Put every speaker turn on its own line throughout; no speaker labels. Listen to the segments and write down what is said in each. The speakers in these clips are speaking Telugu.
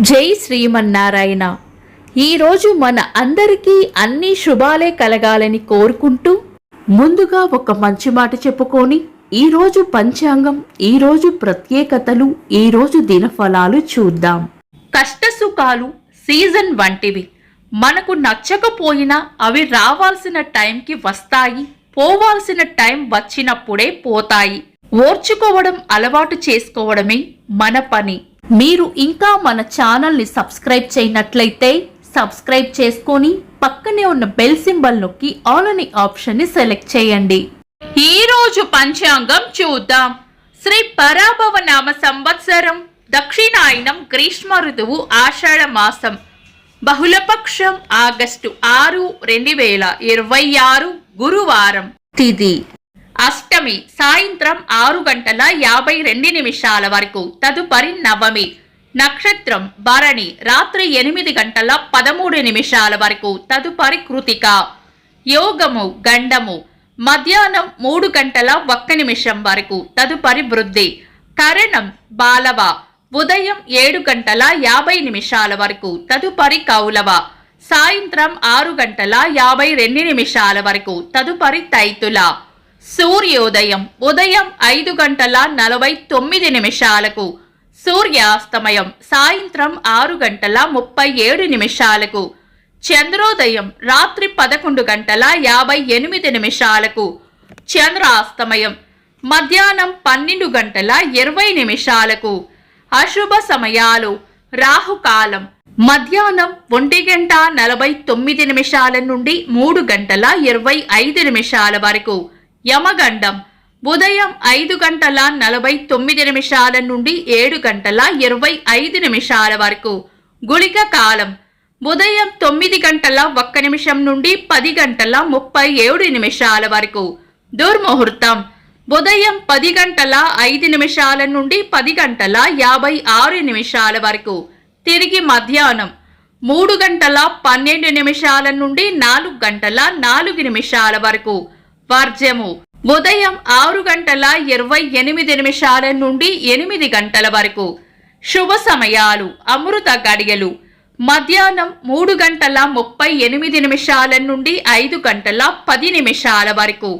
జై శ్రీమన్నారాయణ. ఈరోజు మన అందరికీ అన్ని శుభాలే కలగాలని కోరుకుంటూ ముందుగా ఒక మంచి మాట చెప్పుకొని ఈరోజు పంచాంగం, ఈరోజు ప్రత్యేకతలు, ఈరోజు దినఫలాలు చూద్దాం. కష్టసుఖాలు సీజన్ వంటివి. మనకు నచ్చకపోయినా అవి రావాల్సిన టైంకి వస్తాయి, పోవాల్సిన టైం వచ్చినప్పుడే పోతాయి. ఓర్చుకోవడం అలవాటు చేసుకోవడమే మన పని. మీరు ఇంకా మన ఛానల్ని సబ్స్క్రైబ్ చేయనట్లయితే సబ్స్క్రైబ్ చేసుకొని పక్కనే ఉన్న బెల్ సింబల్ నొక్కి ఆల్ అనే ఆప్షన్ని సెలెక్ట్ చేయండి. ఈ రోజు పంచాంగం చూద్దాం. శ్రీ పరాభవ నామ సంవత్సరం, దక్షిణాయనం, గ్రీష్మ ఋతువు, ఆషాఢ మాసం, బహుళపక్షం, ఆగస్టు 6, 2026, గురువారం. తిథి అష్టమి సాయంత్రం 6:52 వరకు, తదుపరి నవమి. నక్షత్రం భరణి రాత్రి 8:13 వరకు, తదుపరి కృతిక. యోగము గండము మధ్యాహ్నం 3:01 వరకు, తదుపరి వృద్ధి. కరణం బాలవ ఉదయం 7:50 వరకు, తదుపరి కౌలవ. సాయంత్రం 6:52 వరకు, తదుపరి తైతుల. సూర్యోదయం ఉదయం 5:49, సూర్యాస్తమయం సాయంత్రం 6:37, చంద్రోదయం రాత్రి 11:58, చంద్రాస్తమయం మధ్యాహ్నం 12:20. అశుభ సమయాలు. రాహుకాలం మధ్యాహ్నం 1:49 నుండి 3:25 వరకు. యమగండం ఉదయం 5:49 నుండి 7:25 వరకు. గుళిక కాలం ఉదయం 9:01 నుండి 10:37 వరకు. దుర్ముహూర్తం ఉదయం 10:05 నుండి 10:56 వరకు. తిరిగి మధ్యాహ్నం 3:12 నుండి 4:04 వరకు. వర్జము ఉదయం 6:28 నుండి 8 గంటల వరకు. శుభ సమయాలు. అమృత గడియలు మధ్యాహ్నం 3:38 నుండి 5:10 వరకు.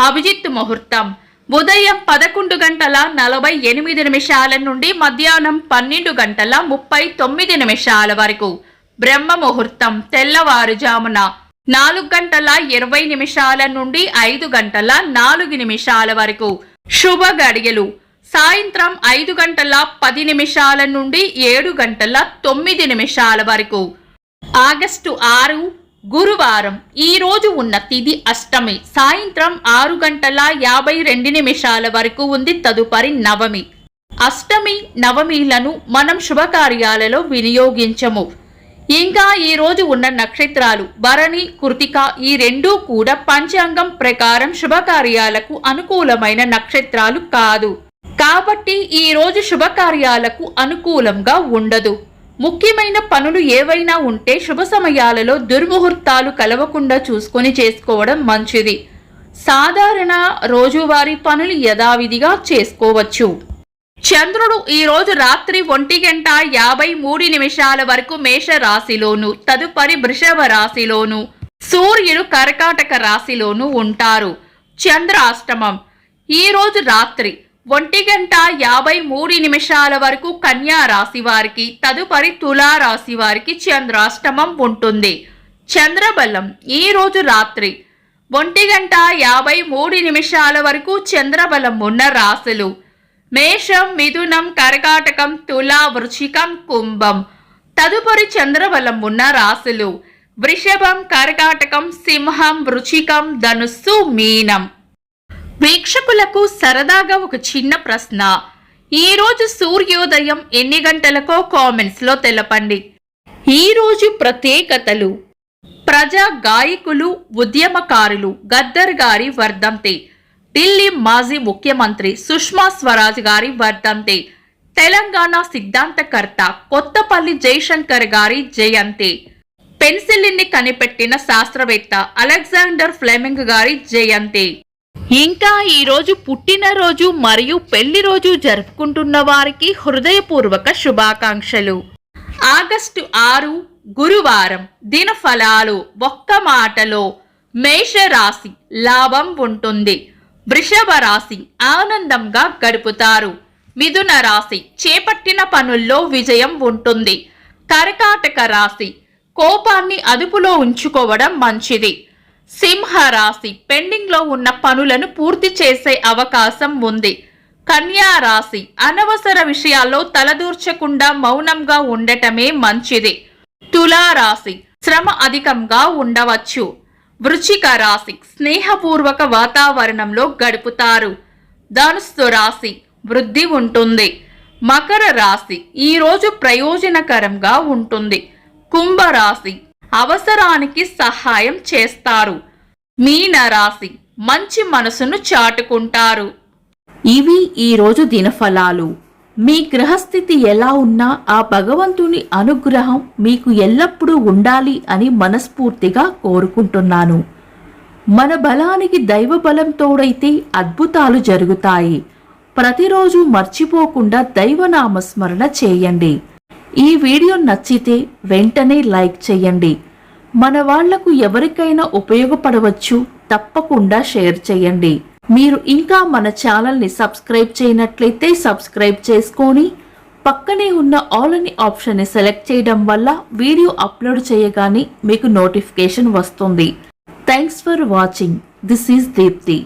అభిజిత్ ముహూర్తం ఉదయం 11:48 నుండి మధ్యాహ్నం 12:39 వరకు. బ్రహ్మ ముహూర్తం తెల్లవారుజామున 4:20 నుండి 5:04 వరకు. శుభ గడియలు సాయంత్రం 5:10 నుండి 7:09 వరకు. ఆగస్టు 6 గురువారం. ఈ రోజు ఉన్న తిథి అష్టమి సాయంత్రం 6:52 వరకు ఉంది, తదుపరి నవమి. అష్టమి నవమిలను మనం శుభకార్యాలలో వినియోగించము. ఇంకా ఈ రోజు ఉన్న నక్షత్రాలు భరణి, కృతిక, ఈ రెండూ కూడా పంచాంగం ప్రకారం శుభకార్యాలకు అనుకూలమైన నక్షత్రాలు కాదు. కాబట్టి ఈ రోజు శుభకార్యాలకు అనుకూలంగా ఉండదు. ముఖ్యమైన పనులు ఏవైనా ఉంటే శుభ సమయాలలో దుర్ముహూర్తాలు కలవకుండా చూసుకొని చేసుకోవడం మంచిది. సాధారణ రోజువారీ పనులు యథావిధిగా చేసుకోవచ్చు. చంద్రుడు ఈ రోజు రాత్రి 1:53 వరకు మేష రాశిలోను, తదుపరి వృషభ రాశిలోను, సూర్యుడు కర్కాటక రాశిలోను ఉంటారు. చంద్రాష్టమం ఈ రోజు రాత్రి 1:53 వరకు కన్యా రాశి వారికి, తదుపరి తులా రాశి వారికి చంద్రాష్టమం ఉంటుంది. చంద్రబలం ఈ రోజు రాత్రి 1:53 వరకు చంద్రబలం ఉన్న రాశులు మేషం, మిథునం, కర్కాటకం, తులా, వృశ్చికం, కుంభం. తదుపరి చంద్రబలం ఉన్న రాశులు వృషభం, కర్కాటకం, సింహం, వృశ్చికం, ధనుస్సు, మీనం. వీక్షకులకు సరదాగా ఒక చిన్న ప్రశ్న. ఈ రోజు సూర్యోదయం ఎన్ని గంటలకో కామెంట్స్ లో తెలపండి. ఈ రోజు ప్రత్యేకతలు. ప్రజా గాయకులు, ఉద్యమకారులు గద్దర్ గారి వర్ధంతి. ఢిల్లీ మాజీ ముఖ్యమంత్రి సుష్మా స్వరాజ్ గారి వర్ధంతి. తెలంగాణ సిద్ధాంతకర్త కొత్తపల్లి జయశంకర్ గారి జయంతి. పెన్సిలిన్ ని కనిపెట్టిన శాస్త్రవేత్త అలెగ్జాండర్ ఫ్లెమింగ్ గారి జయంతి. ఇంకా ఈ రోజు పుట్టినరోజు మరియు పెళ్లి రోజు జరుపుకుంటున్న వారికి హృదయపూర్వక శుభాకాంక్షలు. ఆగస్టు 6 గురువారం దినఫలాలు ఒక్క మాటలో మేషరాశి లాభం ఉంటుంది. వృషభ రాశి ఆనందంగా గడుపుతారు. మిథున రాశి చేపట్టిన పనుల్లో విజయం ఉంటుంది. కర్కాటక రాశి కోపాన్ని అదుపులో ఉంచుకోవడం మంచిది. సింహ రాశి పెండింగ్లో ఉన్న పనులను పూర్తి చేసే అవకాశం ఉంది. కన్యా రాశి అనవసర విషయాల్లో తలదూర్చకుండా మౌనంగా ఉండటమే మంచిది. తులా రాశి శ్రమ అధికంగా ఉండవచ్చు. వృశ్చిక రాశి స్నేహపూర్వక వాతావరణంలో గడుపుతారు. ధనుస్సు రాశి వృద్ధి ఉంటుంది. మకర రాశి ఈరోజు ప్రయోజనకరంగా ఉంటుంది. కుంభరాశి అవసరానికి సహాయం చేస్తారు. మీన రాశి మంచి మనసును చాటుకుంటారు.
ఇవి ఈరోజు దినఫలాలు. మీ గ్రహస్థితి ఎలా ఉన్నా ఆ భగవంతుని అనుగ్రహం మీకు ఎల్లప్పుడూ ఉండాలి అని మనస్ఫూర్తిగా కోరుకుంటున్నాను. మన బలానికి దైవ బలం తోడైతే అద్భుతాలు జరుగుతాయి. ప్రతిరోజు మర్చిపోకుండా దైవనామస్మరణ చేయండి. ఈ వీడియో నచ్చితే వెంటనే లైక్ చేయండి. మన వాళ్లకు ఎవరికైనా ఉపయోగపడవచ్చు. తప్పకుండా షేర్ చేయండి. మీరు ఇంకా మన ఛానల్ని సబ్స్క్రైబ్ చేయనట్లయితే సబ్స్క్రైబ్ చేసుకొని పక్కనే ఉన్న ఆల్ అని ఆప్షన్ని సెలెక్ట్ చేయడం వల్ల వీడియో అప్లోడ్ చేయగానే మీకు నోటిఫికేషన్ వస్తుంది. Thanks for watching. This is Deepti.